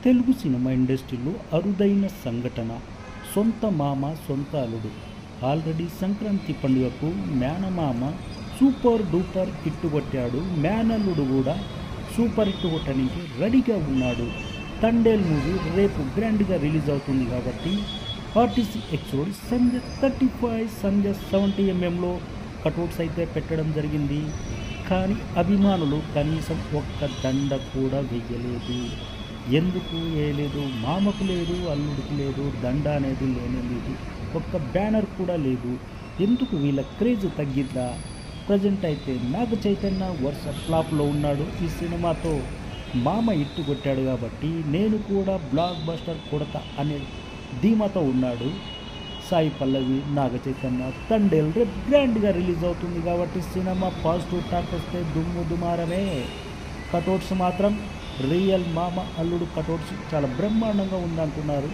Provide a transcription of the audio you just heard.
Telugu cinema ఇండస్ట్రీలో అరుదైన సంఘటన. సొంత మామ సొంత అల్లుడు. ఆల్రెడీ సంక్రాంతి పండుగకు మేనమామ సూపర్ డూపర్ హిట్ కొట్టాడు. మేనల్లుడు కూడా సూపర్ హిట్ కొట్టడానికి రెడీగా ఉన్నాడు. తండేల్ మూవీ రేపు గ్రాండ్గా రిలీజ్ అవుతుంది కాబట్టి RTC X road Sanjay 35 Sanjay 70 ఎంఎంలో cutouts అయితే పెట్టడం జరిగింది. కానీ అభిమానులు కనీసం ఒక్క దండ కూడా వెయ్యలేదు. ఎందుకు వేయలేదు? మామకు లేదు, అల్లుడికి లేదు, దండ అనేది లేనే లేదు, ఒక్క బ్యానర్ కూడా లేదు. ఎందుకు వీళ్ళ క్రేజ్ తగ్గిద్దా? ప్రజెంట్ అయితే నాగ చైతన్య వరుస ఫ్లాప్లో ఉన్నాడు. ఈ సినిమాతో మామ ఇట్టు కొట్టాడు కాబట్టి నేను కూడా బ్లాక్ బస్టర్ కొడతా అనే ధీమాతో ఉన్నాడు. సాయి పల్లవి, నాగ చైతన్య తండేల్ రేపు గ్రాండ్గా రిలీజ్ అవుతుంది కాబట్టి సినిమా పాజిటివ్ టాక్ వస్తే దుమ్ము దుమారమే. కటౌట్స్ మాత్రం రియల్ మామ అల్లుడు కటౌట్స్ చాలా బ్రహ్మాండంగా ఉందంటున్నారు.